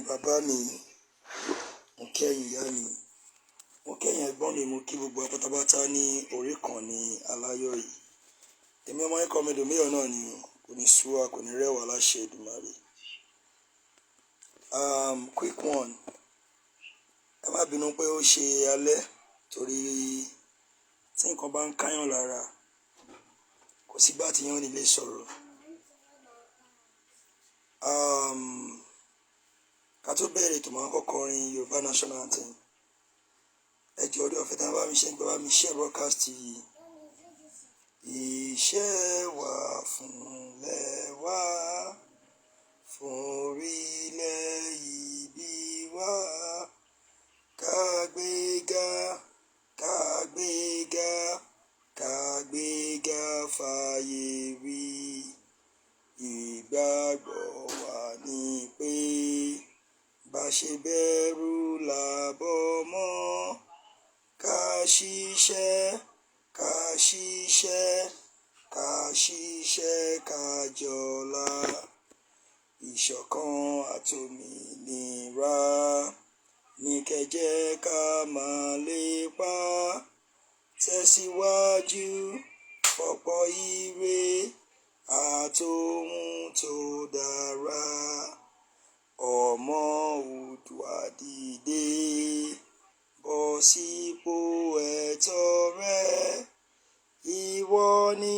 bàbá mi, mo kẹ́yìn ìyá mi, mo kẹ́yìn ẹ̀gbọ́n mi, mo kí gbogbo pátápátá ní orí kan ní aláyọ̀ yìí. Èmi ọmọ yín Comrade Mayor náà ni kò ní sú wa, kò ní rẹwà láṣẹ Èdùmàrè. Quick one, ẹ má bínú pé ó ṣe alẹ́ torí tí nǹkan bá ń káyàn lára kò sígbà tí yàn ní lè sọ̀rọ̀. Ká tó bẹ̀rẹ̀ tó máa kọ́kọ́ rin Yorùbá National Anthem. Ẹ jọ̀ọ́ orí ọ̀fẹ́ tá bá mi ṣe ń gbé bá mi share broadcast yìí. Iṣẹ́ wa fúnlẹ̀ wá, fún orílẹ̀ ìbí wa, ká gbéga, ká gbéga, ká gbéga fàyè wí. Ìgbàgbọ́ wa ni pé bá ṣe bẹ̀rù làbọ̀ mọ́, ká ṣiṣẹ́, ká ṣiṣẹ́, ká ṣiṣẹ́ ká jọlá. Ìṣọ̀kan àtòmìnira ní kẹ́jẹ́ ká máa lépa, tẹ̀síwájú fọ́pọ̀ ire àtohun tó dára. Ọmọ Oòduà dìde, bọ́ sípò ẹ̀tọ́ rẹ. Ìwọ ni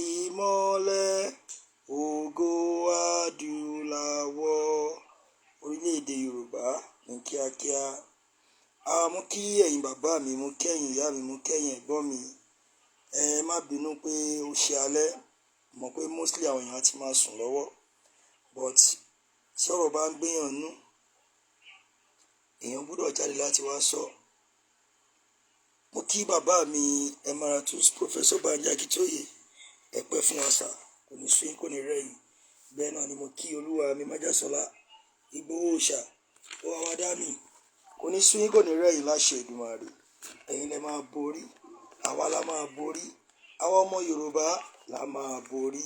ìmọ́lẹ̀ ògo adúláwọ̀. Orílẹ̀-èdè Yorùbá ní kíákíá. Mo kí ẹ̀yin bàbá mi, mo kẹ́yìn ìyá mi, mo kẹ́yìn ẹ̀gbọ́n mi. Ẹ má bínú pé ó ṣe alẹ́, mọ̀ pé mostly àwọn èèyàn ti máa sùn lọ́wọ́, but tí ọ̀rọ̀ bá ń gbéyàn nú, èèyàn gbọ́dọ̀ jáde láti wá sọ. Mo kí bàbá mi Emeritus Professor Banji Akíntóyè, ẹ pẹ́ fún wa sà, kò ní sú yín, kò ní rẹ̀ yín. Bẹ́ẹ̀ náà ni mo kí olúwa mi Májàsọ́lá Ìgbòho Òòṣà, ó wá wá dá mi, kò ní sú yín, kò ní rẹ̀ yín láṣẹ Èdùmàrè. Ẹ̀yin lẹ máa borí, àwa la máa borí, àwa ọmọ Yorùbá la máa borí.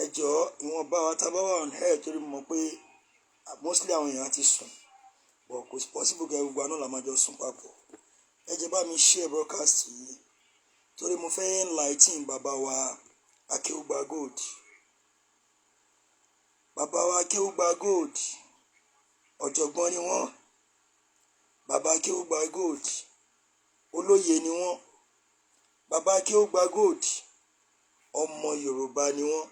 Ẹ jọ̀ọ́ ìwọ̀nba wa tá bá wà on air torí mo mọ̀ pé mostly àwọn èèyàn ti sùn, but kò sí possible kẹ́ gbogbo àná la máa jọ sùn papọ̀. Ẹ jẹ́ bá mi share broadcast yìí torí mo fẹ́ enlighten bàbá wa Akewu Gbigold. Bàbá wa Akewu Gbigold, ọ̀jọ̀gbọ́n ni wọ́n. Bàbá Akewu Gbigold, olóye ni wọ́n. Bàbá Akewu Gbigold, ọmọ Yorùbá ni wọ́n.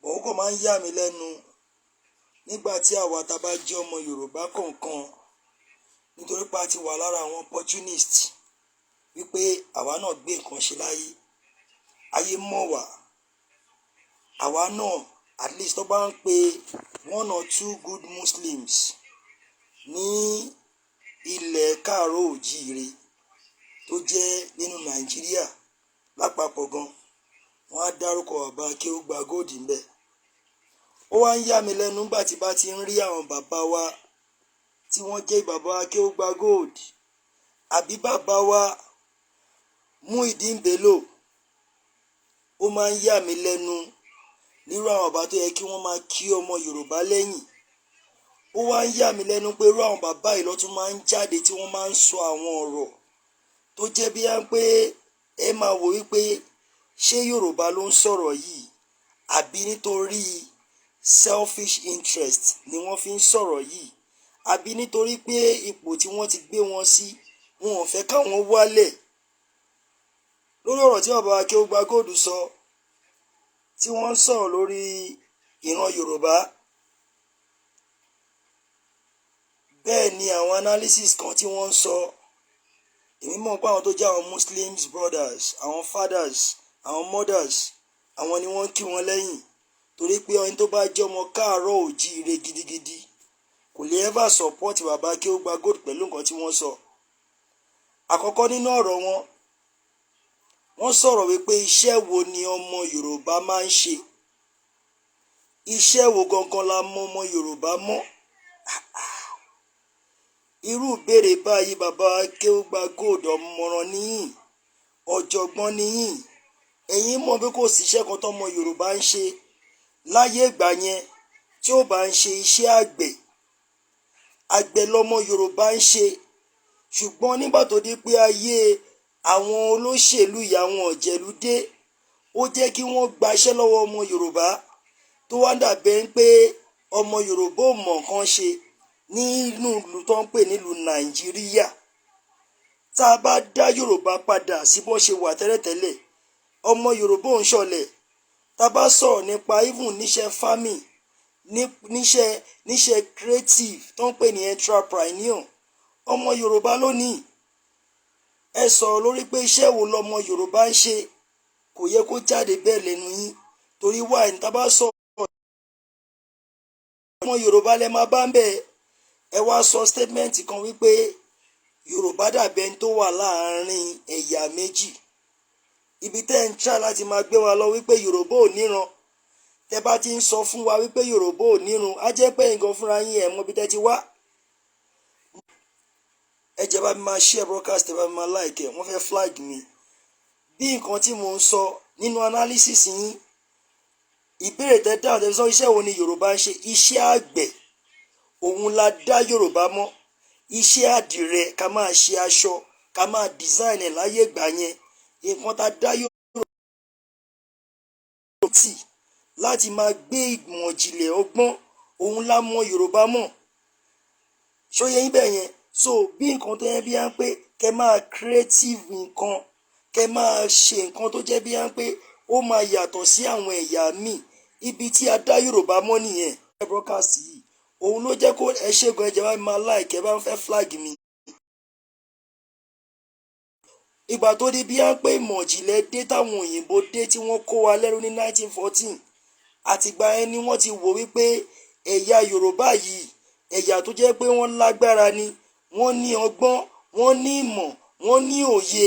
Ó kàn máa ń yà mí lẹ́nu nígbà tí àwa tá bá jẹ́ ọmọ Yorùbá kọ̀ọ̀kan, nítorí pé a ti wà lára àwọn opportunist wípé àwa náà gbé nǹkan ṣe láyé, ayé mọ̀ wá. Àwa náà at least tó bá ń pe 1 or 2 good Muslims ní ilẹ̀ káàárọ̀ òjíire tó jẹ́ nínú Nàìjíríà lápapọ̀ gan, wọ́n á dárúkọ bàbá Akewu Gbigold ńbẹ̀. Ó wá ń yà mí lẹ́nu nígbà tí bá ti ń rí àwọn bàbá wa tí wọ́n jẹ́ bàbá Akewu Gbigold àbí bàbá wa Muyideen Bello. Ó máa ń yà mí lẹ́nu nírú àwọn bàbá tó yẹ kí wọ́n máa kí ọmọ Yorùbá lẹ́yìn. Ó wá ń yà mí lẹ́nu pé irú àwọn bàbá yìí ló tún máa ń jáde tí wọ́n máa ń sọ àwọn ọ̀rọ̀ tó jẹ́ bí i pé ẹ máa wò wípé ṣé Yorùbá ló ń sọ̀rọ̀ yìí àbí nítorí selfish interest ni wọ́n fi ń sọ̀rọ̀ yìí, àbí nítorí pé ipò tí wọ́n ti gbé wọn sí wọn ò fẹ́ káwọn wálẹ̀. Lórí ọ̀rọ̀ tí bàbá Akewu Gbigold sọ, tí wọ́n ń sọ̀rọ̀ lórí ìran Yorùbá, bẹ́ẹ̀ ni àwọn analysis kan tí wọ́n ń sọ. Èmi mọ̀ pé àwọn tó jẹ́ àwọn Muslims brothers, àwọn fathers, àwọn mothers, àwọn ni wọ́n kí wọn lẹ́yìn torí pé ẹni tó bá jẹ́ ọmọ káàárọ̀ òjíire gidigidi kò lè ever support bàbá Akewu Gbigold pẹ̀lú nǹkan tí wọ́n sọ. Àkọ́kọ́ nínú ọ̀rọ̀ wọn, wọ́n sọ̀rọ̀ wípé iṣẹ́ wo ni ọmọ Yorùbá máa ń ṣe, iṣẹ́ wo gangan la mọ ọmọ Yorùbá mọ́. Irú ìbéèrè báyìí bàbá Akewu Gbigold, ọ̀mọ̀ràn níyìn, ọ̀jọ̀gbọ́n níyìn. Ẹ̀yin mọ̀ bí kò sí iṣẹ́ kan tọ́mọ Yorùbá ń ṣe láyé ìgbà yẹn tí ó bá ń ṣe iṣẹ́ àgbẹ̀. Àgbẹ̀ lọmọ Yorùbá ń ṣe, ṣùgbọ́n nígbà tó di pé ayé àwọn olóṣèlú ìyá wọn ọ̀jẹ̀lú dé, ó jẹ́ kí wọ́n gbaṣẹ́ lọ́wọ́ ọmọ Yorùbá, tó wá dàbẹ́ pé ọmọ Yorùbá ò mọ̀ nǹkan ṣe nínú ìlú tó ń pè nílùú Nàìjíríà. Tá a bá dá Yorùbá padà sí bó ṣe wà tẹ́lẹ̀tẹ́lẹ̀, ọmọ Yorùbá ò ń ṣọ̀lẹ. Tá a bá sọ̀rọ̀ nípa even níṣẹ́ farming, níṣẹ́ creative tó ń pè ní entrepreneur, ọmọ Yorùbá lónìí. Ẹ sọ̀rọ̀ lórí pé iṣẹ́ wo lọmọ Yorùbá ń ṣe, kò yẹ kó jáde bẹ́ẹ̀ lẹ́nu yín, torí wà ní tá a bá sọ̀rọ̀ ọmọ Yorùbá lẹ máa bá ń bẹ̀. Ẹ wá sọ statement kan wípé Yorùbá dàbẹ́ tó wà láàárín ẹ̀yà méjì. Ibi tẹ́ ń ṣá láti máa gbé wa lọ wípé Yorùbá ò níran. Tẹ́ bá ti ń sọ fún wa wípé Yorùbá ò nírun, á jẹ́ pé nǹkan fúnra yín ẹ̀ mọ̀ bí tẹ́ ti wá. Ẹ jẹ́ bá mi máa share broadcast, ẹ bá mi máa like ẹ̀, wọ́n fẹ́ flag mi. Bí nǹkan tí mò ń sọ nínú analysis yín, ìbéèrè tẹ́ dáhùn tẹ́ sọ iṣẹ́ wo ni Yorùbá ń ṣe? Iṣẹ́ àgbẹ̀, òun la dá Yorùbá mọ́. Iṣẹ́ àdìrẹ, ká máa ṣe aṣọ, ká máa design ẹ̀ láyé ìgbà yẹn. Nǹkan tá dá Yorùbá tì láti máa gbé ìmọ̀ ìjìnlẹ̀ ọgbọ́n, òun la mọ Yorùbá mọ̀. Ṣóyẹ yín bẹ́ẹ̀ yẹn? So bí nǹkan tó yẹ bí á ń pé kẹ́ máa creative nǹkan, kẹ́ máa ṣe nǹkan tó jẹ́ bí á ń pé ó máa yàtọ̀ sí àwọn ẹ̀yà míì. Ibi tí a dá Yorùbá mọ́ nìyẹn. Broadcast yìí, òun ló jẹ́ kó ẹ ṣègùn, ẹ jẹ́ bá mi máa like, ẹ bá ń fẹ́ flag mi. Ìgbà tó di bí á ń pé ìmọ̀ ìjìnlẹ̀ dé, táwọn òyìnbó dé tí wọ́n kó wa lẹ́rú ní 1914, àtìgbà yẹn ni wọ́n ti wò wípé ẹ̀yà Yorùbá yìí, ẹ̀yà tó jẹ́ pé wọ́n lágbára ni, wọ́n ní ọgbọ́n, wọ́n ní ìmọ̀, wọ́n ní òye.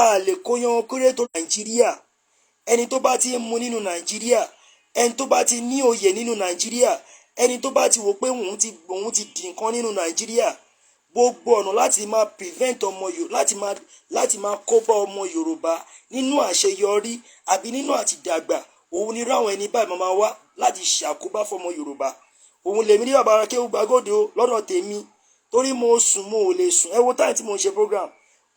A lè kó yan kéré tó Nàìjíríà. Ẹni tó bá ti ń mu nínú Nàìjíríà, ẹni tó bá ti ní òye nínú Nàìjíríà, ẹni tó bá ti wò pé òun ti di nǹkan nínú Nàìjíríà, gbogbo ọ̀nà láti máa prevent ọmọ Yorùbá, láti máa kó bá ọmọ Yorùbá nínú àṣeyọrí àbí nínú àtìdàgbà, òun ni ráwọn ẹni báyìí máa wá láti ṣàkóbá fọmọ Yorùbá. Òun lèmi ní bàbá Akewu Gbigold lọ́dọ̀ tèmi, torí mo sùn, mo ò lè sùn. Ẹ wo táyì tí mo ń ṣe program,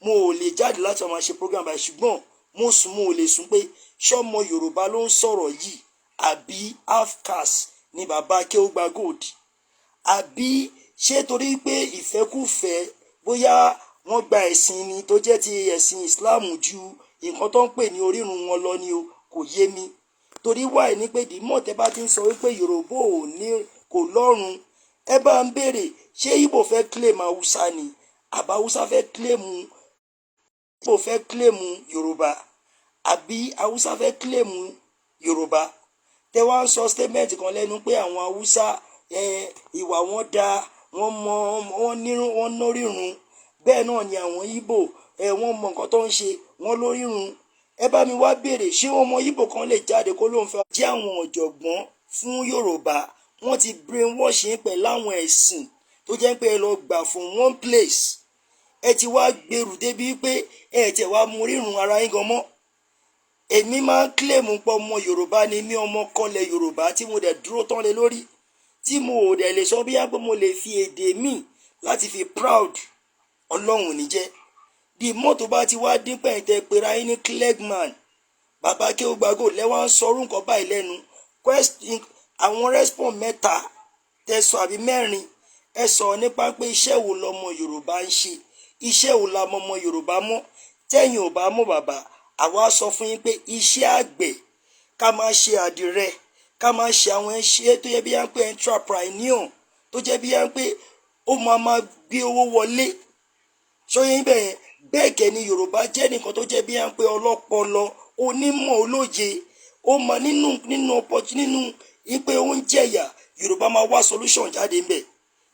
mo ò lè jáde láti máa ṣe program báyìí, ṣùgbọ́n mo sùn, mo ò lè sùn pé ṣọ́mọ Yorùbá ló ń sọ̀rọ̀ yìí àbí half caste ni bàbá Akewu Gbigold, àbí ṣé torí pé ìfẹ́kùfẹ́ bóyá wọ́n gba ẹ̀sìn ni tó jẹ́ ti ẹ̀sìn Islam ju nǹkan tó ń pè ní orírun wọn lọ ni o, kò yé mi. Torí wà ní pé dìímọ̀ tẹ́ bá ti ń sọ wípé Yorùbá kò lọ́run, ẹ bá ń béèrè ṣé Ìgbò fẹ́ claim Haúsá ni, àbá Haúsá fẹ́ claim Ìgbò, fẹ́ claim Yorùbá, àbí Haúsá fẹ́ claim Yorùbá. Tẹ́ wá ń sọ statement kan lẹ́nu pé àwọn Haúsá ìwà wọn da, wọ́n nórírun. Bẹ́ẹ̀ náà ni àwọn Ìgbò wọ́n mọ nǹkan tó ń ṣe, wọ́n lórírun. Ẹ bá mi wá béèrè ṣé ọmọ Ìgbò kan lè jáde kó lóun fẹ́ jẹ́ àwọn ọ̀jọ̀gbọ́n fún Yorùbá. Wọ́n ti brainwash yín pẹ̀lú àwọn ẹ̀sìn tó jẹ́ pé ẹ lọ gbà fún one place. Ẹ ti wá gbèrú débi pé ẹ tẹ̀ wá mú rírun ara yín gan mọ́. Èmi máa ń claim pé ọmọ Yorùbá ni mí, ọmọ kọlẹ̀ Yorùbá tí mo dẹ̀ dúró tán lé lórí, tí mo ò dẹ̀ lè sọ bí yá pé mo lè fi èdè mi láti fi proud. Ọlọ́run ní jẹ́. Di mọ́tò bá ti wá dín pẹ̀ntẹ́ pera yín ní Clegman, bàbá Akewu Gbigold lẹ́wọ́n á sọ orúkọ báyìí lẹ́nu. Àwọn respond mẹ́ta tẹ̀sọ̀ àbí mẹ́rin, ẹ sọ nípa pé iṣẹ́ wo lọmọ Yorùbá ń ṣe, iṣẹ́ wo la mọ Yorùbá mọ́. Tẹ́yìn ò bá mọ̀ bàbá, àwa sọ fún yín pé iṣẹ́ àgbẹ̀, ká máa ṣe àdìrẹ, ká máa ṣe àwọn iṣẹ́ tó yẹ bí yá ń pé entrepreneur, tó jẹ́ bí yá ń pé ó máa gbé owó wọlé. Ṣóyè bẹ́ẹ̀, bẹ́ẹ̀ kẹ́ ni Yorùbá jẹ́ nìkan tó jẹ́ bí yá ń pé ọlọ́pọlọ, onímọ̀, olóye. Ó máa nínú ipe ó ń jẹ̀yà, Yorùbá máa wá solution jáde ń bẹ̀.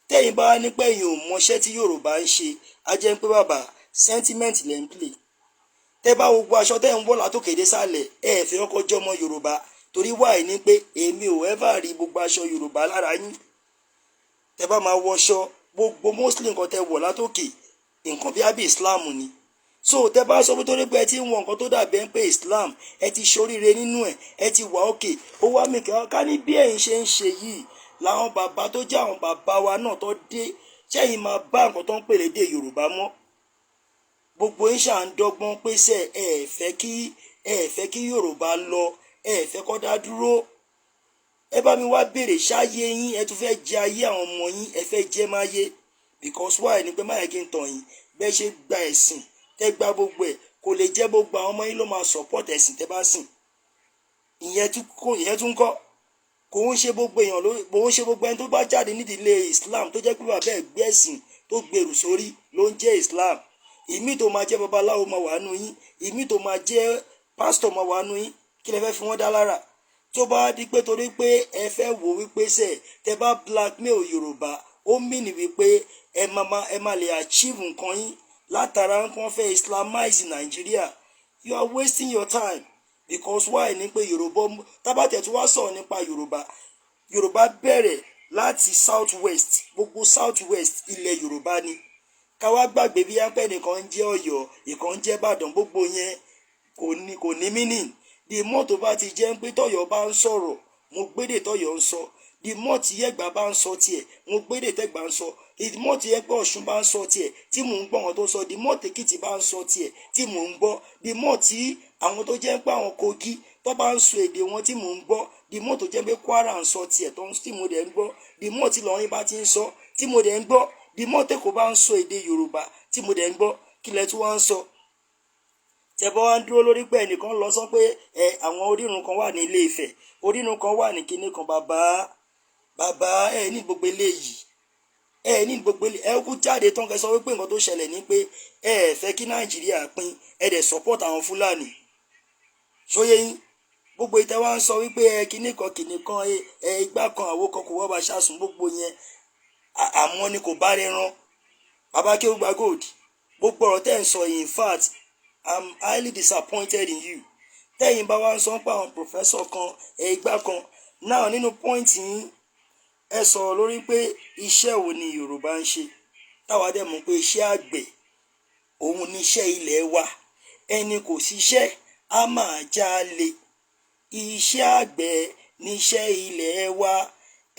Tẹ́yìn bá ní pé èèyàn ò mọṣẹ́ tí Yorùbá ń ṣe, a jẹ́ pé bàbá sentiment lẹ́ ń play. Tẹ́ bá gbogbo aṣọ tẹ́ ń wọ̀ látòkè dé sálẹ̀, ẹ fẹ́ ọkọ̀ jọmọ Yorùbá, torí wáyé ní pé èmi ò ever rí gbogbo aṣọ Yorùbá lára yín. Tẹ́ bá máa wọṣọ, gbogbo Muslim kan tẹ́ wọ̀ látòkè, nǹkan bí àbí Islam ni. so tẹ bá sọ pé torí pé ẹ ti ń wọ nǹkan tó dàbí ẹ ń pé Islam ẹ ti ṣoríire nínú ẹ ti wà òkè ó wá mi ká ní bí ẹ̀yin ṣe ń ṣe yìí làwọn bàbá tó jẹ́ àwọn bàbá wa náà tó dé ṣẹ́yìn máa bá nǹkan tó ń pè lédè Yorùbá mọ́ gbogbo yín ṣà ń dọ́gbọ́n pé sẹ́ ẹ fẹ́ kí Yorùbá lọ ẹ fẹ́ kó dá dúró ẹ bá mi wá béèrè ṣáyé yín ẹ tún fẹ́ jẹ ayé àwọn ọmọ yín ẹ fẹ́ jẹ máyé because why ni pé máyà kí n tàn yín bẹ́ẹ̀ ṣe gba ẹ̀sìn tẹ́ gba gbogbo ẹ̀ kò lè jẹ́ gbogbo àwọn ọmọ yín ló máa support ẹ̀sìn tẹ́ bá sìn ìyẹn tún kọ́ kò ń ṣe gbogbo èèyàn kò ń ṣe gbogbo ẹni tó bá jáde nídìílé Islam tó jẹ́ pé bàbá ẹ̀ gbé ẹ̀sìn tó gbèrú sórí ló ń jẹ́ Islam ìmí tó máa jẹ́ babaláwo máa wà nù yín ìmí tó máa jẹ́ pásítọ̀ máa wà nù yín kí lẹ fẹ́ fi wọ́n dá lára tó bá di pé torí pé ẹ fẹ́ wò wípé sẹ̀ tẹ́ bá blackmail Yorùbá ó mìíní wípé ẹ máa lè achieve nǹkan yín látara nǹkan fẹ́ Islamize Nigeria you are wasting your time because why ni pé Yorùbá tábàtẹ̀ tó wá sọ̀rọ̀ nípa Yorùbá bẹ̀rẹ̀ láti south west gbogbo south west ilẹ̀ Yorùbá ni káwá gbàgbé bí yánpẹ́ nìkan ń jẹ́ Ọ̀yọ́ ìkan ń jẹ́ Ìbàdàn gbogbo yẹn kò ní meaning the more tó bá ti jẹ́ pé tọ́yọ́ bá ń sọ̀rọ̀ mo gbédè tọ́yọ́ ń sọ the more tí Ẹ̀gbá bá ń sọ tiẹ̀ mo gbédè tẹ́gbà ń sọ the more tí Ẹ̀gbá Ọ̀ṣun bá ń sọ tiẹ̀ tí mò ń gbọ́ wọn tó sọ the more tèkìtì bá ń sọ tiẹ̀ tí mò ń gbọ́ the more tí àwọn tó jẹ́ pé àwọn Kogi tó bá ń sọ èdè wọn tí mò ń gbọ́ the more tó jẹ́ pé Kwara ń sọ tiẹ̀ tó ń tí mo dẹ̀ ń gbọ́ the more tí Ìlọrin bá ti ń sọ tí mo dẹ̀ ń gbọ́ the more tẹ́kọ̀ọ́ bá ń sọ èdè Yorùbá tí mo dẹ̀ ń gbọ́ kí lẹ tí wọ́n ń sọ tẹ̀bọ́ wá ń dúró lórí pé ẹnìkan lọ sọ pé àwọn orírun kan wà ní Ilé Ifẹ̀ orírun kan wà ní kinní kan bàbá ní gbogbo eléyìí ní gbogbo eléyìí kú jáde tán kẹ́ sọ wípé nǹkan tó ṣẹlẹ̀ ní pé fẹ́ kí Nàìjíríà pín dẹ̀ support àwọn Fúlàní ṣóyé yín gbogbo ìtẹ́ wá ń sọ wípé kinní kan igbá kan àwo kan kò wọ́n bá ṣàsùn gbogbo yẹn àmọ́ ni kò bá rẹ̀ rán bàbá Akewu Gbigold gbogbo ọ̀rọ̀ tẹ́ ń sọ yìí in fact I'm highly disappointed in you tẹ́yìn bá wá ń sọ pé àwọn professor kan ìgbà kan náà nínú point yín ẹ sọ̀rọ̀ lórí pé iṣẹ́ wo ni Yorùbá ń ṣe táwa dẹ̀ mọ̀ pé iṣẹ́ àgbẹ̀ òun ni iṣẹ́ ilẹ̀ wa ẹni kò ṣiṣẹ́ á máa jalè iṣẹ́ àgbẹ̀ ni iṣẹ́ ilẹ̀ wa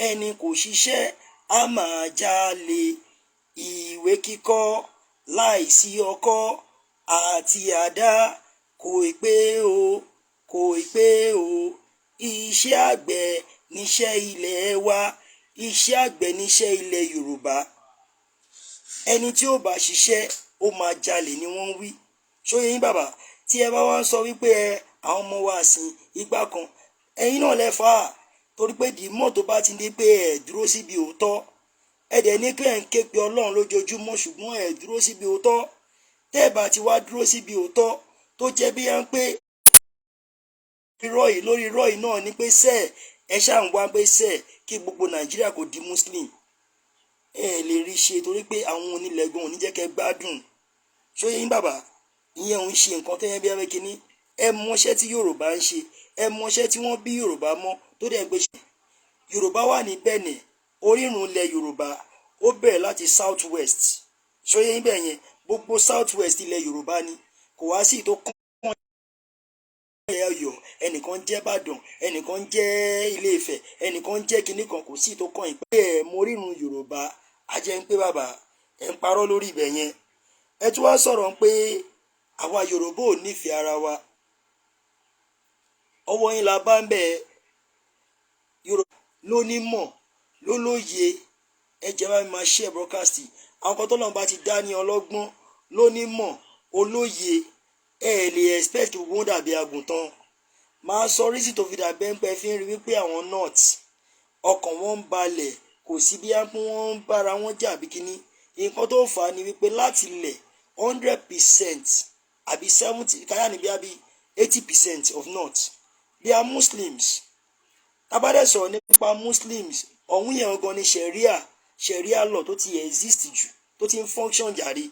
ẹni kò ṣiṣẹ́ á máa jalè ìwé kíkọ́ láìsí ọkọ́ àti àdá kò pé o iṣẹ́ àgbẹ̀ níṣẹ́ ilẹ̀ wa iṣẹ́ àgbẹ̀ níṣẹ́ ilẹ̀ Yorùbá ẹni tí ó bá ṣiṣẹ́ ó máa jalè ni wọ́n wí ṣóyè yín bàbá tí ẹ bá wá ń sọ wípé àwọn ọmọ wa sìn igbá kan ẹ̀yin náà lẹ́fà torí pé dìímọ̀ tó bá ti dé pé ẹ̀ dúró síbi òótọ́ ẹ̀ dẹ̀ ní pé ẹ̀ ń ké pe Ọlọ́run lójoojúmọ́ ṣùgbọ́n ẹ̀ dúró síbi òótọ́ tẹ́ ẹ̀ bá ti wá dúró síbi òótọ́ tó jẹ́ bí yẹn pé lórí irọ́ yìí náà ni pé ẹ ṣáà ń wá pé kí gbogbo Nàìjíríà kò di Muslim ẹ lè rí ṣe torí pé àwọn onílẹ̀gùn òní jẹ́ kẹ́ gbádùn ṣóyè yín bàbá ìyẹn ń ṣe nǹkan tẹ́yẹ bí abẹ́ kínní ẹ mọṣẹ́ tí Yorùbá ń ṣe ẹ mọṣẹ́ tí wọ́n bí Yorùbá mọ́ tó dẹ̀ gbé ṣe Yorùbá wà ní Benin orírun ilẹ̀ Yorùbá ó bẹ̀rẹ̀ láti south west ṣóyè yín bẹ̀ yẹn gbogbo south west ilẹ̀ Yorùbá ni kò wá sí tó kàn Ọ̀yọ́ ẹnìkan jẹ́ Ìbàdàn ẹnìkan jẹ́ Ilé Ifẹ̀ ẹnìkan jẹ́ kinní kan kò sí tó kàn yín pé morírun Yorùbá á jẹ́ ń pé bàbá ẹ̀ ń parọ́ lórí ibẹ̀ yẹn ẹ tún wá sọ̀rọ̀ pé àwa Yorùbá ò nífẹ̀ẹ́ ara wa ọwọ́ yín la bá ń bẹ̀ Yorùbá ló ní mọ̀ ló lóye ẹ jẹ́ bá mi máa share broadcast àwọn kan tó lọ́n bá ti dá ní ọlọ́gbọ́n ló ní mọ̀ olóye ẹ lè expect wọn dàbí àgùntàn máa sọ rísì tó fi dàbí ẹ̀ ń pẹ́ fi ń rí wípé àwọn north ọkàn wọn ń balẹ̀ kò sí bí wọ́n ń bára wọn jà bí kíní nǹkan tó fà á ni wípé láti ilẹ̀ 100% àbí 70 káyà níbi àbí 80% of north they are Muslims tábàdẹ̀ sọ̀rọ̀ nípa Muslims ọ̀hún yẹn gan ni sharia law tó ti exist jù tó ti ń function jàre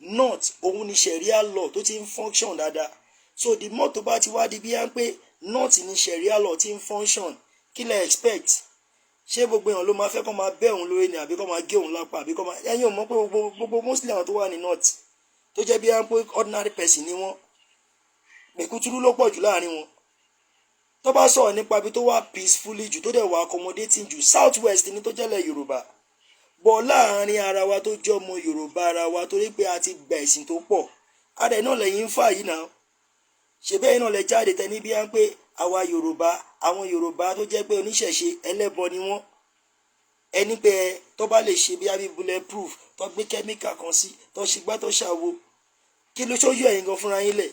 north òun ni sharia law tó ti ń function dáadáa so the more tó bá ti wá di bí yá pé north ni sharia law ti ń function kí lẹ expect ṣé gbogbo èèyàn ló máa fẹ́ kó máa bẹ́ òun lórí ni àbí kó máa gé òun lápá àbí kó máa ẹ̀yin ò mọ̀ pé gbogbo Muslim tó wà ní north tó jẹ́ bí wọ́n pé ordinary person ni wọ́n mẹ̀kútúrú ló pọ̀ jù láàrin wọn. Tó bá sọ̀rọ̀ nípa ibi tó wà peacefully jù tó dẹ̀ wà accommodating jù south west ni tó jẹ́lẹ̀ Yorùbá bọ̀ láàrin ara wa tó jẹ́ ọmọ Yorùbá ara wa torí pé a ti gba ẹ̀sìn tó pọ̀ adẹ̀ náà lẹ́yìn ń fà yìí náà ṣe bẹ́ẹ̀ náà lẹ jáde tẹ ní bí wọ́n pé àwa Yorùbá àwọn Yorùbá tó jẹ́ pé oníṣẹ̀ṣe ẹlẹ́bọ ni wọ́n ẹni pé tó bá lè ṣe bí i bulletproof tó gbé kẹ́míkà kan sí tó ṣùgbọ́n tó ṣàwo kí ló ṣó yọ ẹ̀yin gan fúnra yín lẹ̀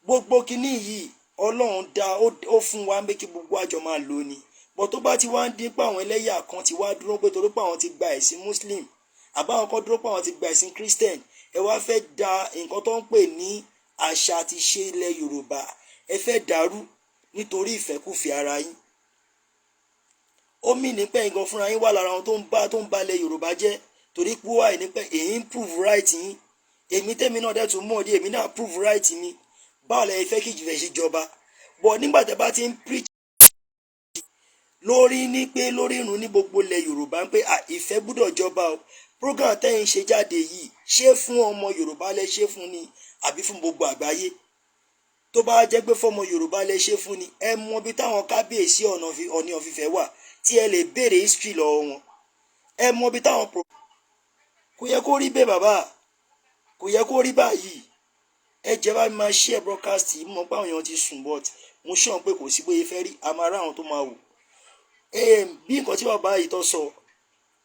gbogbo kinní yìí Ọlọ́run dá ó fún wa ń bẹ́ kí gbogbo àjọ máa lò ní bọ̀ tó bá ti wá ń dín pé àwọn ẹlẹ́yà kan ti wá dúró pé torí pé àwọn ti gba ẹ̀sìn Muslim àbáwọn kan dúró pé àwọn ti gba ẹ̀sìn Christian ẹ wá fẹ́ da nǹkan tó ń pè ní àṣà àti ìṣe ilẹ̀ Yorùbá ẹ fẹ́ dàrú nítorí ìfẹ́kùfẹ́ ara yín ó mì ní pé nǹkan fúnra yín wà lára àwọn tó ń ba ilẹ̀ Yorùbá jẹ́ torí pé wà ní pé èyí ń prove right yín èmi tèmi náà dẹ̀ tún mọ̀ ọ́ dé èmi náà prove right mi báwo lẹ fẹ́ kí ìjìnlẹ̀ ṣe jọba bọ̀ nígbà tẹ́ bá ti ń preach lórí ní pé lórí ìrun ní gbogbo ilẹ̀ Yorùbá ń pé ìfẹ́ gbúdọ̀ jọba o program tẹ́yìn ṣe jáde yìí ṣé fún ọmọ Yorùbá lẹ ṣe fún ni àbí fún gbogbo àgbáyé tó bá jẹ́ pé fọmọ Yorùbá lẹ ṣe fún ni ẹ mọ bí táwọn kábíyèsí Ọọ̀ni of Ifẹ̀ wà tí ẹ lè béèrè history lọ́wọ́ wọn ẹ mọ bí táwọn kò yẹ kó rí bẹ́ẹ̀ bàbá kò yẹ kó rí báyìí ẹ jẹ́ bá mi máa share broadcast yìí mọ̀ pé àwọn èèyàn ti sùn but mo sọ pé kò sí bóyá fẹ́ rí a máa rá àwọn tó máa wò bí nǹkan tí bàbá yìí tó sọ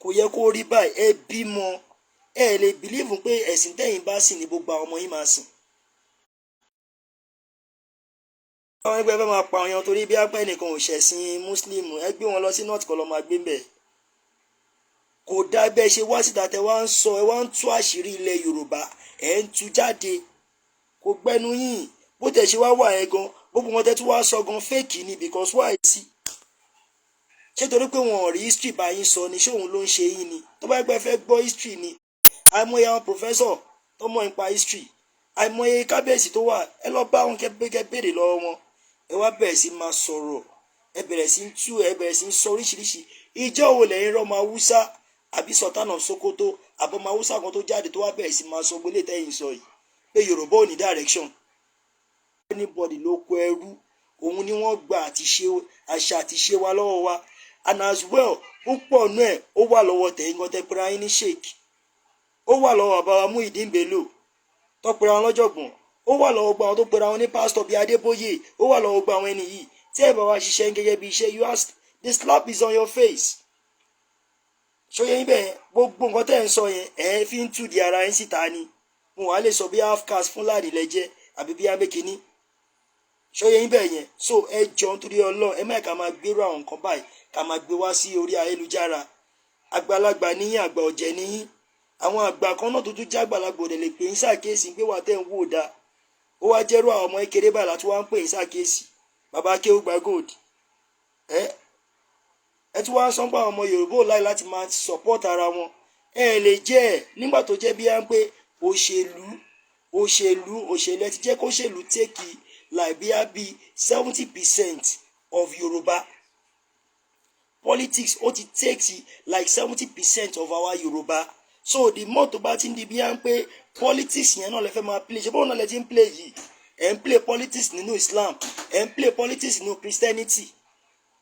kò yẹ kó rí báyìí ẹ bímọ ẹ lè believe pé ẹ̀sìn tẹ́yìn bá sìn ní gbogbo àwọn ọmọ yín máa sìn. àwọn ẹgbẹ́ fẹ́ máa pa ọyàn torí bí apẹ́ nìkan ò ṣẹ̀sìn Muslim ẹ gbé wọn lọ sí north kọ́ lọ́ máa gbé mbẹ̀ kò dá bẹ́ẹ̀ ṣe wá síta tẹ wá ń sọ ẹ wá ń tú àṣírí ilẹ̀ Yorùbá ẹ ń tú jáde kò gbẹnu yín bó tẹ̀ ṣe wá wà ẹ gan gbogbo wọn tẹ́ tún wá sọ gan fake ni because why sí ṣé torí pé wọn ò rí history bá yín sọ ni ṣé òun ló ń ṣe yín ni tó bá gbẹ fẹ́ gbọ́ history ni àìmọye àwọn professor tó mọ̀ nípa history àìmọye kábíyèsí tó wà ẹ lọ bá wọn kẹ́ béèrè lọ́wọ́ wọn ẹ wá bẹ̀rẹ̀ sí máa sọ̀rọ̀ ẹ bẹ̀rẹ̀ sí ń tú ẹ bẹ̀rẹ̀ sí ń sọ oríṣiríṣi ìjọ wo lẹ́yìn rọ́mọ Haúsá àbí Sultan of Sokoto àbọ̀mọ Haúsá kan tó jáde tó wá bẹ̀rẹ̀ sí máa sọ gbélé tẹ́yìn sọ yìí pé Yorùbá ò ní direction anybody ló kó ẹrú òun ni wọ́n gba àṣà àti ṣe wa lọ́wọ́ wa and as well púpọ̀ náà ẹ̀ ó wà lọ́wọ́ tẹ̀yìn kan tẹ́ pera yín ní sheik ó wà lọ́wọ́ àbáwá Muyideen Bello tó pera wọn lọ́jọ̀gbọ́n ó wà lọ́wọ́ gba àwọn tó pera wọn ní pásítọ̀ bíi Adébóyè ó wà lọ́wọ́ gba àwọn ẹni yìí tí ẹ bá wá ṣiṣẹ́ gẹ́gẹ́ bí iṣẹ́ you ask the slap is on your face ṣóyẹ yín bẹ́ẹ̀ gbogbo nǹkan tẹ́ ń sọ yẹn ẹ̀ fi ń tú di ara yín síta ni mo wà lè sọ bí half caste Fúlàní lẹ́jẹ́ àbí bí abẹ́kíní ṣóyẹ yín bẹ́ẹ̀ yẹn so ẹ jọ nítorí Ọlọ́run ẹ má ká máa gbérò àwọn nǹkan báyìí ká máa gbé wá sí orí ayélujára àgbàlagbà níyìn àgbà ọ̀jẹ̀ níyìn àwọn àgbà kan náà tó tún já àgbàlagbà òdè lè pè ń ṣàkíyèsí pé wà tẹ́ ń wò dáa ó wá jẹ́rú àwọn ọmọ kékeré báyìí láti wá ń pè ń ṣàkíyèsí bàbá Akewu Gbigold ẹ tí wọ́n á sọ pé àwọn ọmọ Yorùbá ò láì láti máa support ara wọn ẹ lè jẹ́ ẹ̀ nígbà tó jẹ́ bí i pé òṣèlú ẹ ti jẹ́ kó ṣèlú take like bí 70% of Yorùbá politics ó ti take like 70% of our Yorùbá so the more tó bá ti ń di bí i pé politics yẹn náà lè fẹ́ máa play ṣe bóun náà lè ti ń play yìí ẹ̀ ń play politics nínú Islam ẹ̀ ń play politics nínú Christianity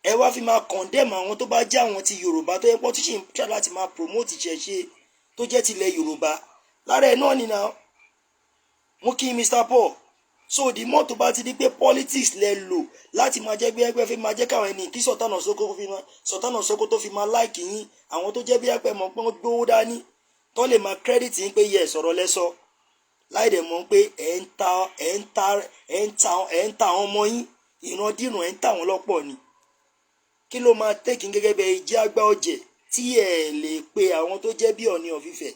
ẹ wá fi máa condemn àwọn tó bá jẹ́ àwọn ti Yorùbá tó yẹ pọ́ tí ṣì ń try láti máa promote ìṣẹ̀ṣe tó jẹ́ tilẹ̀ Yorùbá lára ẹ̀ náà nìyà mú kí Mr. Paul so the more tó bá ti di pé politics lẹ lò láti máa jẹ́ bí ẹgbẹ́ fi máa jẹ́ káwọn ẹni kí Sultan of Sokoto fi máa like yín àwọn tó jẹ́ bí ẹgbẹ́ mọ̀ pé wọ́n gbówó dání tó lè máa credit yín pé yẹ sọ̀rọ̀ lẹ́sọ láì dẹ̀ mọ̀ pé ẹ̀ ń ta àwọn ọmọ yín ìrandíran ẹ̀ ń tà wọ́n lọ́pọ̀ ni kí ló máa tẹ́kìn gẹ́gẹ́ bí ẹjẹ́ àgbà ọ̀jẹ̀ tí ẹ lè pe àwọn tó jẹ́ bí Ọọ̀ni of Ifẹ̀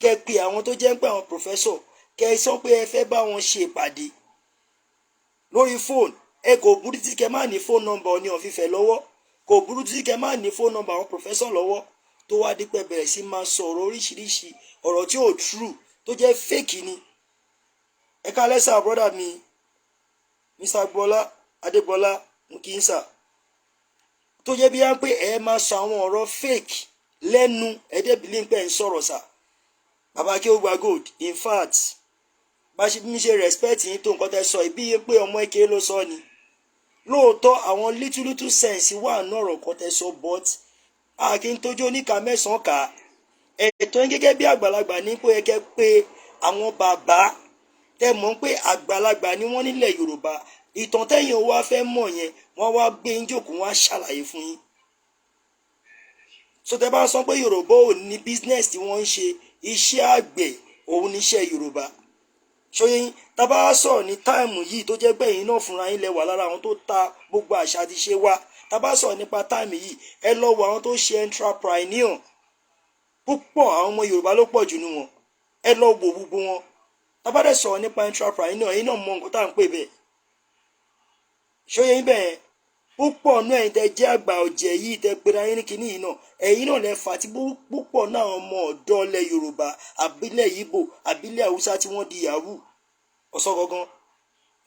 kẹ́ pe àwọn tó jẹ́ pé àwọn professor kẹ́ sọ pé ẹ fẹ́ bá wọn ṣe ìpàdé lórí fóònù ẹ kò burú tí kẹ́ má ní fóònù nọ́mbà Ọọ̀ni of Ifẹ̀ lọ́wọ́ kò burú tí kẹ́ má ní fóònù nọ́mbà àwọn professor lọ́wọ́ tó wá dípẹ́ bẹ̀rẹ̀ sí máa sọ̀rọ̀ oríṣiríṣi ọ̀rọ̀ tí ò true tó jẹ́ fake ni ẹ ká lẹ́sà brother mi Mr. Gbọ́lá Adégbọ́lá nkínsà tó jẹ́ bí wọ́n pé ẹ máa sọ àwọn ọ̀rọ̀ fake lẹ́nu ẹ̀ẹ́dẹ́bìlì pé ń sọ̀rọ̀ sà bàbá Akewu Gbigold in fact bá ṣe mi ṣe respect yín tó nǹkan tẹ́ sọ ìbí yẹn pé ọmọ èké ló sọ ni lóòótọ́ àwọn little sense wà ní ọ̀rọ̀ kan tẹ́ sọ but akíntójú oníkà mẹ́sàn-án kà á ẹ̀tọ́ yín gẹ́gẹ́ bí àgbàlagbà ní pé ẹ̀kẹ́ pé àwọn bàbá tẹ́ mọ̀ pé àgbàlagbà ni wọ́n nílẹ̀ Yorùbá ìtàn tẹ́yìn owó afẹ́ mọ̀ yẹn wọ́n wá gbé yín jókòó wọ́n á ṣàlàyé fún yín so tẹ́ bá sọ pé Yorùbá ò ní business tí wọ́n ń ṣe iṣẹ́ àgbẹ̀ òun níṣẹ́ Yorùbá ṣóyè yín tá bá sọ̀rọ̀ ní táìmù yìí tó jẹ́ pé ẹ̀yin náà fúnra yín lẹ wà lára àwọn tó ta gbogbo àṣà àti ṣe wá tá bá sọ̀rọ̀ nípa táìmù yìí ẹ lọ wo àwọn tó ṣe entrepreneur púpọ̀ àwọn ọmọ Yorùbá ló pọ̀ jù nù wọn ẹ lọ wo gbogbo wọn tá bá dẹ̀ sọ̀rọ̀ nípa entrepreneur ẹ̀yin náà mọ nǹkan tá à ń pè bẹ́ẹ̀ ṣóyè yín bẹ́ẹ̀ púpọ̀ náà ẹ̀yin tẹ́ jẹ́ àgbà ọ̀jẹ̀ yìí tẹ́ pera yín ní kinní yìí náà ẹ̀yin náà lẹ fà tí púpọ̀ náà ọmọ ọ̀dọ́ ilẹ̀ Yorùbá àbílẹ̀ Ìgbò àbílẹ̀ Haúsá tí wọ́n di yahoo ọ̀sán gangan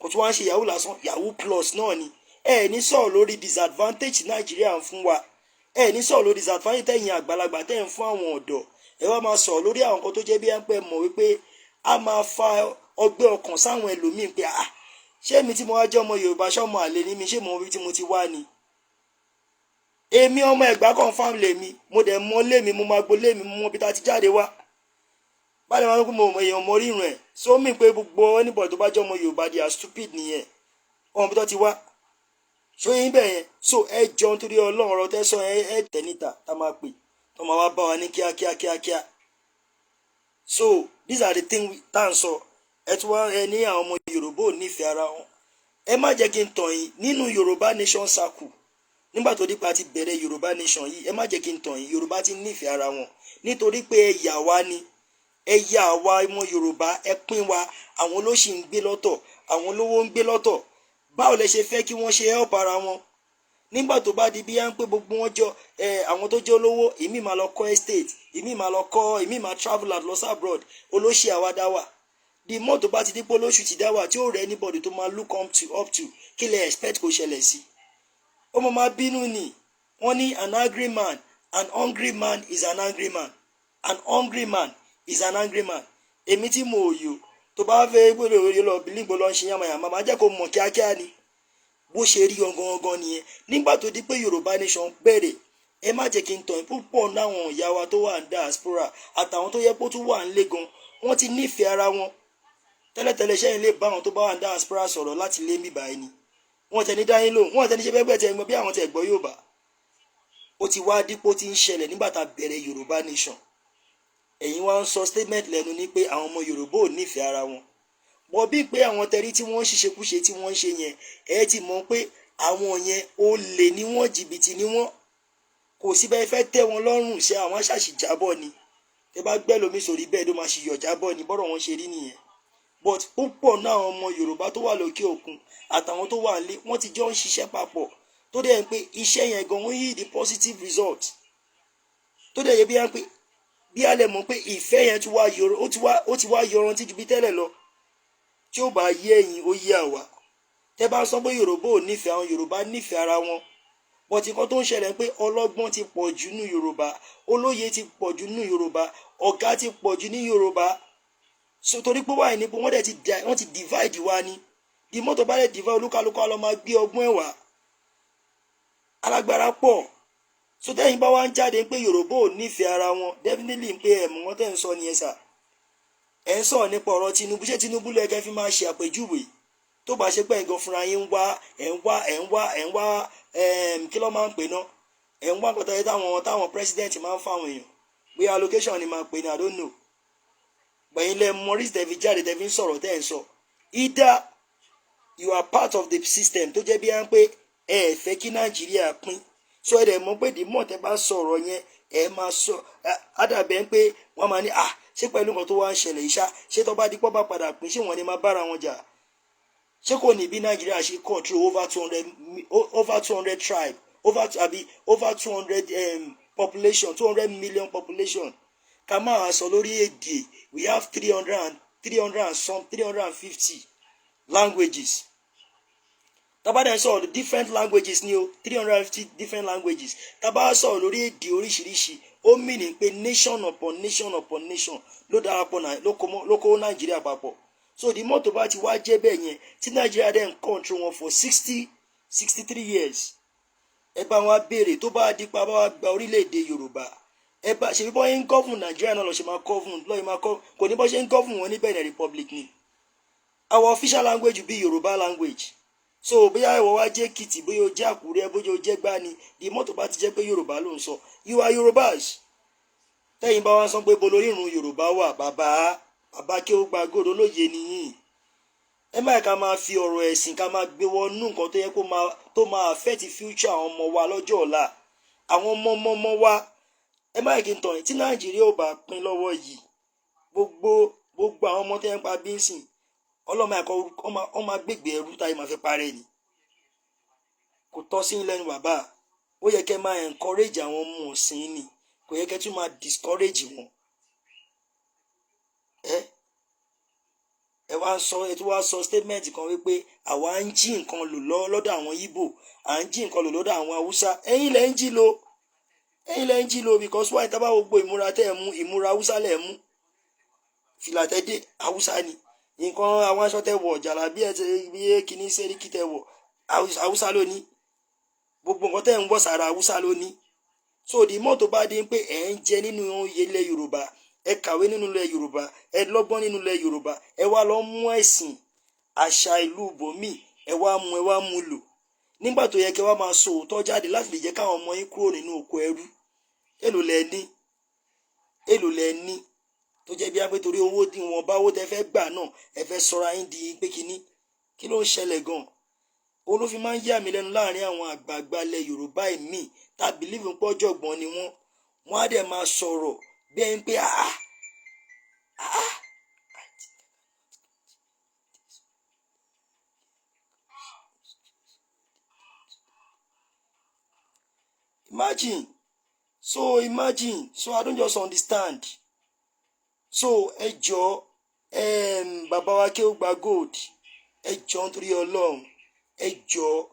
kò tún wá ń ṣe yahoo lásán yahoo plus náà ni ẹ ní sọ̀rọ̀ lórí disadvantage Nàìjíríà ń fún wa ẹ ní sọ̀rọ̀ lórí disadvantage tẹ̀yìn àgbàlagbà tẹ̀ ń fún àwọn ọ̀dọ́ ẹ wá máa sọ̀rọ̀ lórí àwọn kan tó jẹ́ bí ẹ ń pẹ́ mọ̀ wípé a máa fa ọgbẹ́ ọkàn sáwọn ẹlòmíín pé ṣé mi tí mo wá jẹ́ ọmọ Yorùbá ṣọ́mọ àlè ní mi ṣé mo rí tí mo ti wá ni èmi ọmọ Ẹ̀gbá confam lèmi mo dẹ̀ mọ lémi mo máa gbó lémi mo mọ bí ta ti jáde wá báyìí wọn kó mo mọ èèyàn mọ rírun ẹ̀ so mí pé gbogbo anybody tó bá jẹ́ ọmọ Yorùbá they are stupid nìyẹn ọmọ bí tó ti wá ṣó yín bẹ́ẹ̀ yẹn so ẹ jọ nítorí Ọlọ́run ọ̀rọ̀ tẹ́ sọ ẹ tẹ̀ níta tá máa pè tó máa wá bá wa ní kíákíá so these are the things tá à ń sọ ẹ tún wá ẹ ní àwọn ọmọ Yorùbá ò nífẹ̀ẹ́ ara wọn ẹ má jẹ́ kí n tàn yín nínú Yorùbá nation circle nígbà tó dípa ti bẹ̀rẹ̀ Yorùbá nation yìí ẹ má jẹ́ kí n tàn yín Yorùbá ti nífẹ̀ẹ́ ara wọn nítorí pé ẹ̀yà wa ni ẹ̀yà wa ọmọ Yorùbá ẹ pín wa àwọn olóṣì ń gbé lọ́tọ̀ àwọn olówó ń gbé lọ́tọ̀ báwo lẹ ṣe fẹ́ kí wọ́n ṣe help ara wọn nígbà tó bá di bí yá ń pé gbogbo wọn jọ àwọn tó jẹ́ olówó èmi máa lọ kọ́ estate èmi máa lọ kọ́ èmi máa travel out lọ sí abroad olóṣì àwa dá wà the more tó bá ti dípò lóṣù ti dá wà tí ó rẹ anybody tó máa look up to kí lẹ expect kó ṣẹlẹ̀ sí ó mọ̀ máa bínú ni wọ́n ní an angry man an hungry man is an angry man an hungry man is an angry man èmi tí mo yò tó bá fẹ́ gbọ́dọ̀ orí lọ bí lígbó lọ ń ṣe yàmàyàmà máa jẹ́ kó mọ̀ kíákíá ni bó ṣe rí gangan nìyẹn nígbà tó di pé Yorùbá nation bẹ̀rẹ̀ ẹ má jẹ́ kí n tàn púpọ̀ náwọn ìyá wa tó wà ní diaspora àtàwọn tó yẹ kó tún wà nílé gan wọ́n ti nífẹ̀ẹ́ ara wọn tẹ́lẹ̀tẹ́lẹ̀ ṣẹ́yìn lè bá àwọn tó bá wà ní diaspora sọ̀rọ̀ láti lé mi báyìí ni wọ́n tẹ̀ ní dáyín lóhùn wọ́n tẹ̀ ní ṣe fẹ́ gbẹ̀tẹ̀ ẹgbẹ́ bí àwọn tẹ̀ gbọ́ Yorùbá ó ti wá dípò tí ń ṣẹlẹ̀ nígbà tá a bẹ̀rẹ̀ Yorùbá nation ẹ̀yin wá ń sọ statement lẹ́nu ní pé àwọn ọmọ Yorùbá ò nífẹ̀ẹ́ ara wọn bọ́ bí pé àwọn tẹ̀rí tí wọ́n ń ṣiṣẹ́kúṣe tí wọ́n ń ṣe yẹn ẹ ti mọ̀ pé àwọn yẹn olè ni wọ́n jìbìtì ni wọ́n kò sí bẹ́ẹ̀ fẹ́ tẹ́ wọn lọ́rùn ṣe àwọn aṣáṣì jábọ̀ ni tẹ bá gbẹ́ lómi sórí bẹ́ẹ̀ ló máa ṣì yọ̀ jábọ̀ ni bọ́rọ̀ wọn ṣe rí nìyẹn but púpọ̀ náà àwọn ọmọ Yorùbá tó wà lókè òkun àtàwọn tó wà nílé wọ́n ti jọ ń ṣiṣẹ́ papọ̀ tó dẹ̀ ń pé iṣẹ́ yẹn gan wọ́n yí the positive result tó dẹ̀ yẹ bí wọ́n pé bí a lè mọ̀ pé ìfẹ́ yẹn ó ti wá yọrantí ju bí tẹ́lẹ̀ lọ tí ó bá yé ẹ̀yin ó yé àwa tẹ́ bá sọ pé Yorùbá ò nífẹ̀ẹ́ àwọn Yorùbá nífẹ̀ẹ́ ara wọn but nǹkan tó ń ṣẹlẹ̀ pé ọlọ́gbọ́n ti pọ̀ jù ní Yorùbá olóye ti pọ̀ jù ní Yorùbá ọ̀gá ti pọ̀ jù ní Yorùbá so torí pé wáyé ni pé wọ́n ti divide wa ni di mọ́tò bá lẹ̀ divide olúkálùkù lọ máa gbé ọgbọ́n ẹ̀wà alágbára pọ̀ so tẹ́yìn bá wá ń jáde pé Yorùbá ò nífẹ̀ẹ́ ara wọn definitely pé ẹ̀mú wọn tẹ́ ń sọ nìyẹn sà ẹ̀ ń sọ̀rọ̀ nípa ọ̀rọ̀ Tinubu ṣé Tinubu lẹ́gẹ́ fi máa ṣe àpèjúwe tó bá ṣe pé nǹkan fúnra yín ń wá kí ló máa ń pè ná ẹ̀ ń wá nǹkan tẹ́lẹ̀ táwọn president máa ń fáwọn èèyàn bóyá allocation ni máa pè ní I don't know gbẹ̀yìn lẹ́ Maurice tẹ́ fi jáde tẹ́ fi ń sọ̀rọ̀ tẹ́ ń sọ either you are part of the system tó jẹ́ bí wọ́n pé ẹ fẹ́ kí Nàìjíríà pín so ẹ̀ dẹ̀ mọ̀ pé dìímọ̀ tẹ́ bá sọ̀rọ̀ yẹn ẹ máa sọ ádàbẹ̀ ń pé wọ́n máa ní ṣé pẹ̀lú nǹkan tó wá ń ṣẹlẹ̀ ìṣá ṣé tó bá dípọ́ bá padà pín ṣé wọ́n ní máa bára wọn jà ṣé kò ní bí Nàìjíríà ṣe control over 200 tribe over 200 population 200 million population ká máa sọ lórí èdè we have 350 languages tábà dẹ̀ sọ̀rọ̀ different languages ní o 350 different languages tábà sọ̀rọ̀ lórí èdè oríṣiríṣi ó mìíní pé nation upon nation upon nation ló darapọ̀ ló kó nàìjíríà papọ̀. So the mọ́tò bá ti wá jẹ́ bẹ́ẹ̀ yẹn tí nàìjíríà dẹ̀ ń control wọn for 63 years ẹ bá wọn béèrè tó bá dípa bá wa gba orílẹ̀-èdè yorùbá ẹ bá ṣe bí bọ́ yẹn ń gọ́fùn nàìjíríà náà lọ ṣe máa gọ́fùn lọ́ọ́ máa kọ́ kò ní bọ́ ṣe ń gọ́fùn wọn ní Benin Republic ni our official language be yorùbá language. So bóyá ìwọ wá jẹ́ Èkìtì bóyá o jẹ́ Àkúrẹ́ bóyá o jẹ́ Gbani di mọ́tò bá ti jẹ́ pé yorùbá ló ń sọ you are yorùbás. tẹ́yìn bá wá sọ pé bolórí ìrun yorùbá wà bàbá Akewu Gbigold olóye nìyí. ẹ má ká máa fi ọ̀rọ̀ ẹ̀sìn ká máa gbé wọnú nǹkan tó yẹ tó máa affect future àwọn ọmọ wa lọ́jọ́ ọ̀la àwọn ọmọ wa. ẹ má kí n tàn tí nàìjíríà ò bá pín lọ́wọ́ yìí gbogbo àwọn ọmọ tó yẹn pa bí ń sìn ọlọ́mọ ẹ̀kọ́ ọmọ agbègbè ẹrú táyé máa fi parẹ́ ni kò tọ́ sí lẹ́nu bàbá. ó yẹ kẹ́ máa encourage àwọn ọmọ ọ̀sìn ni kò yẹ kẹ́ tún máa discourage wọn. ẹ wá sọ statement kan wípé àwa ń jí nǹkan lò lọ́dọ̀ àwọn Ìgbò à ń jí nǹkan lò lọ́dọ̀ àwọn Haúsá ẹ̀yin lẹ́ ń jí lo because wáyé tábà gbogbo ìmúra tẹ́ ẹ̀ mú ìmúra Haúsá lẹ̀ mú fìlà tẹ́ dé Haúsá ni nǹkan àwọn aṣọ tẹ́ wọ̀ jàlábí ẹ̀ tẹ́ bí kíní sẹ́ríkì tẹ́ wọ̀ Haúsá ló ní gbogbo nǹkan tẹ́ ń wọ̀ sára Haúsá ló ní. So the mọ́tò bá dé pé ẹ̀ ń jẹ nínú ilẹ̀ Yorùbá ẹ kàwé nínú ilẹ̀ Yorùbá ẹ lọ́gbọ́n nínú ilẹ̀ Yorùbá ẹ wá lọ mú ẹ̀sìn àṣà ìlú bòmí ẹ wá mú lò nígbà tó yẹ kí wá máa sọ òótọ́ jáde láti lè jẹ́ káwọn ọmọ yín kúrò nínú oko ẹrú. èlò lẹ ní tó jẹ́ bí apẹ́ torí owó tí wọ́n bá owó tẹ fẹ́ gbà náà ẹ fẹ́ sọra yín di pé kí ló ń ṣẹlẹ̀ gan-an. òun ló fi máa ń yà mí lẹ́nu láàrin àwọn àgbààgbà ilẹ̀ Yorùbá ẹ̀mí tá bìlíìfù pọ́jọ̀gbọ́n ni wọ́n á dẹ̀ máa sọ̀rọ̀ bí ẹni pé imagine so I don't just understand. So ẹ jọ̀ọ́ bàbá wa Akewu Gbigold ẹ jọ̀ọ́ nítorí Ọlọ́run ẹ jọ̀ọ́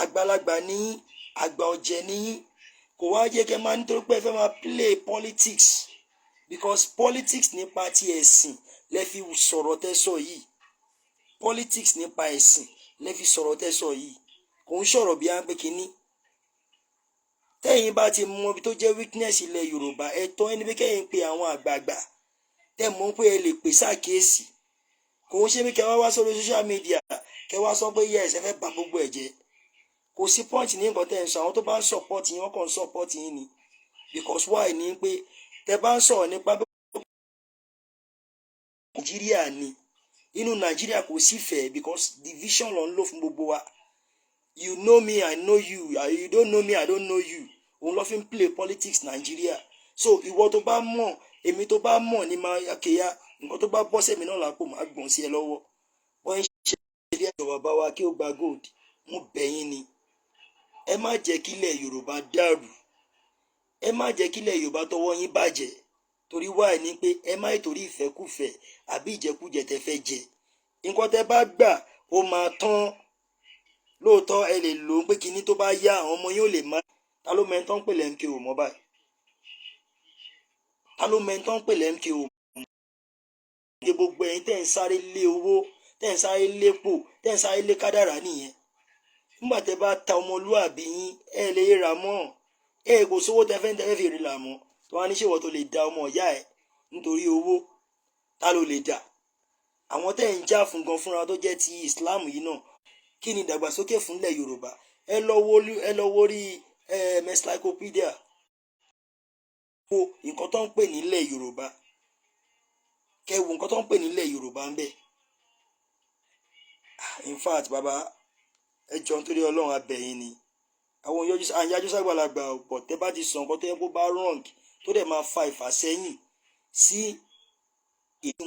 àgbàlagbà ní àgbà ọ̀jẹ̀ ní kò wá jẹ́ kẹ́ máa nítorí pé ẹ fẹ́ máa play politics because politics nípa ti ẹ̀sìn lẹ fi sọ̀rọ̀ tẹ́ sọ yìí politics nípa ẹ̀sìn lẹ fi sọ̀rọ̀ tẹ́ sọ yìí kò ń sọ̀rọ̀ bí à ń pè kínní. tẹ́yìn bá ti mọ ibi tó jẹ́ weakness ilẹ̀ Yorùbá ẹ tọ́ ẹni pé kẹ́yìn pé àwọn àgbààgbà tẹ́ mọ̀ pé ẹ lè pè sákèésì kò ń ṣe bí kẹ́ wá sórí social media kẹ́ wá sọ pé yes ẹ fẹ́ bà gbogbo ẹ̀ jẹ́ kò sí point ní nǹkan tẹ́ ń sọ àwọn tó bá ń support yín wọ́n kàn ń support yín ni because why ni pé tẹ́ bá ń sọ̀rọ̀ nípa Nàìjíríà ni inú Nàìjíríà kò sí fẹ́ because division ló ń lò fún gbogbo wa. You know me, I know you. You don't know me, I don't know you. Òun ló fi ń play politics Nàìjíríà. So ìwọ tó bá mọ̀ èmi tó bá mọ̀ ní máa kéya nǹkan tó bá bọ́ sẹ́mi náà lápò máa gbọ̀n sí ẹ lọ́wọ́. wọ́n ń ṣe ilé ẹ̀jọ̀ bàbá wa Akewu Gbigold mo bẹ̀ yín ni ẹ má jẹ́ kílẹ̀ Yorùbá dàrú ẹ má jẹ́ kílẹ̀ Yorùbá tọwọ́ yín bàjẹ́ torí wáyé ni pé ẹ má ìtorí ìfẹ́kùfẹ́ àbí ìjẹkújẹ tẹ fẹ́ jẹ nǹkan tẹ bá gbà ó máa tán lóòótọ́ ẹ lè lò ó pé kinní tó bá yá àwọn ọmọ yóò lè má ta ló mẹ́ńtọ́ ń pè lẹ́mkẹ́ ò mọ́ báyìí ta ló mẹ́ńtọ́ ń pè lẹ́mkẹ́ ò mọ́ báyìí gbogbo ẹ̀yin tẹ́ ń sáré lé owó tẹ́ ń sáré lépò tẹ́ ń sáré lé kádàrá nìyẹn nígbà tẹ́ bá ta ọmọlúàbí yín ẹ lè rà mọ́ ẹ kò sówó tẹ́ fi rí là mọ́ tó wá ní ṣèwọ tó lè da ọmọ ìyá ẹ nítorí owó ta ló lè dà àwọn tẹ́ ń jà fún gan fúnra tó jẹ́ ti Islam yìí náà kí ni ìdàgbàsókè fúnlẹ̀ Yorùbá ẹ lọ wo rí encyclopedia wo nǹkan tó ń pè nílẹ̀ Yorùbá kẹwò nǹkan tó ń pè nílẹ̀ Yorùbá ń bẹ in fact bàbá ẹ jọ nítorí Ọlọ́run abẹ́yìn ni àwọn àyájú sàgbàlagbà ọ̀pọ̀ tẹ́ bá ti sọ nǹkan tó yẹ kó bá wrong tó dẹ̀ máa fa ìfàsẹ́yìn sí ètò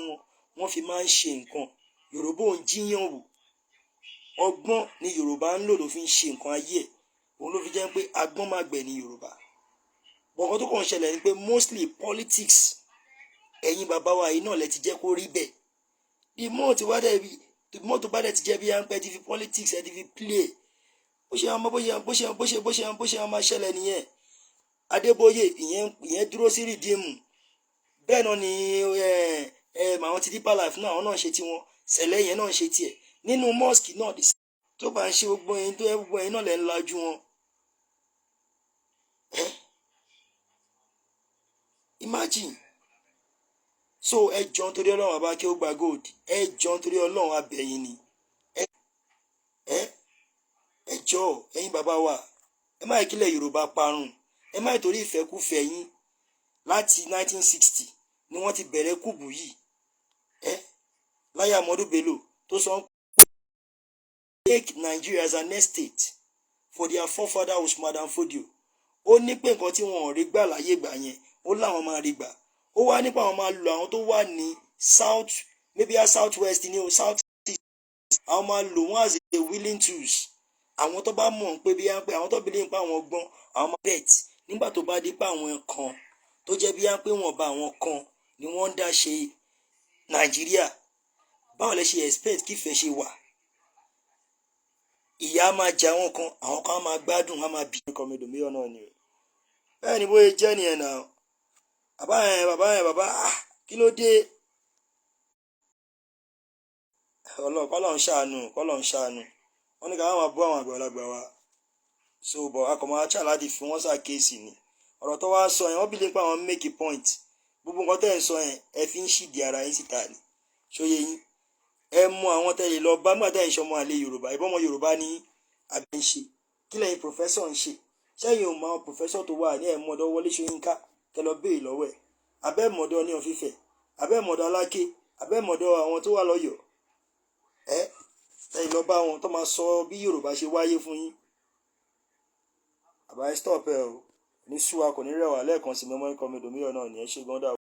wọn fi máa ń ṣe nǹkan Yorùbá ò ń jíyàn wò ọgbọ́n ni Yorùbá ń lò ló fi ń ṣe nǹkan ayé ẹ̀ òun ló fi jẹ́ pé agbọ́n máa gbẹ̀ ní Yorùbá bọ̀kan tó kàn ṣẹlẹ̀ ni pé mostly politics ẹ̀yin bàbá wa yìí náà lẹ ti jẹ́ kó rí bẹ́ẹ̀ the more tó bá dẹ̀ ti jẹ́ bí à ń pẹ́ ti fi politics ẹ ti fi play bó ṣe máa ṣẹlẹ̀ nìyẹn. Adébóyè ìyẹn dúró sí rìdíìmù. Bẹ́ẹ̀ náà ni àwọn ti Deeper Life náà àwọn náà ṣe tiwọn. Sẹ̀lẹ̀ yẹn náà ṣe tiẹ̀. Nínú mosque náà tó bá ń ṣe gbogbo ẹ̀yin náà lẹ́ ń lajú wọn. Imagine. So ẹ jọ nítorí Ọlọ́run bàbá Akewu Gbigold, ẹ jọ nítorí Ọlọ́run abẹ̀yìn ni. Ẹ jọ ẹ̀yin bàbá wa, ẹ má kílẹ̀ Yorùbá parun, ẹ má torí ìfẹ́kúfẹ̀ẹ́ yín láti 1960 ni wọ́n ti bẹ̀rẹ̀ kùbù yìí. Láyé Amadu Bello tó sọ take Nigeria as an estate for their forefather Usman Dan Fodio. Ó ní pé nǹkan tí wọn ò rí gbà láyé gbà yẹn ó láwọn máa rí gbà. Ó wá nípa àwọn máa lo àwọn tó wà ní south, maybe a south west ní o south east, àwọn máa lò wọ́n as a willing tools. Àwọn tó bá mọ̀ pé bí wọ́n pé àwọn tó believe pé àwọn gbọ́n àwọn máa bet nígbà tó bá dé pé àwọn kan tó jẹ́ bí wọ́n pé wọ́n bá àwọn kan ni wọ́n ń dá ṣe Nàìjíríà. Báwo lẹ ṣe expect kí ìfẹ́ ṣe wà? Ìyà máa jẹ àwọn kan máa gbádùn, wọ́n máa bí. Kọ́mẹ́dọ̀ mílíọ̀nù náà ni. Bẹ́ẹ̀ ni bóyá jẹ́ nìyẹn náà. Bàbá kí ló dé? Kọ́lọ́run ṣàánú. Wọ́n ní ká máa bú àwọn àgbàlagbà wa. So bọ̀ akọ̀mọ́ achá láti fi wọ́n ṣàkíyèsí ni. Ọ̀rọ̀ tó wá sọ yẹn wọ́n bí lè pa àwọn make a point. Gbogbo nǹkan tẹ́ ẹ̀ ń sọ yẹn ẹ fi ń ṣìdí ara yín síta ni. Ṣóyé yín. Ẹ mú àwọn tẹ́lẹ̀ lọ bá gbàdá ìṣọmọ àlè Yorùbá ìbọmọ Yorùbá ní abẹ́ ń ṣe. Kí lẹ́yìn professor ń ṣe? Ṣẹ́yìn ò mọ àwọn professor tó wà ní ẹ̀mọ́dọ̀ Wọlé Ṣóyínká kẹ lọ béèrè lọ́wọ́ ẹ̀. Abẹ́mọ̀dọ̀ ní ọ̀fífẹ́, abẹ́mọ̀dọ̀ Aláké, abẹ́mọ̀dọ̀ àwọn tó wà lọ́yọ̀ọ́. Lẹ́yìn lọ bá wọn tó máa sọ bí Yorùbá ṣe wáyé fún yín. Àbáyé stop ẹ o. Ní súwa kò ní rẹwà lẹ́ẹ̀kan sí mẹ́mọ́ Kọ́mẹ́dọ̀ mílíọ̀nù náà ní ẹ ṣe gan dà.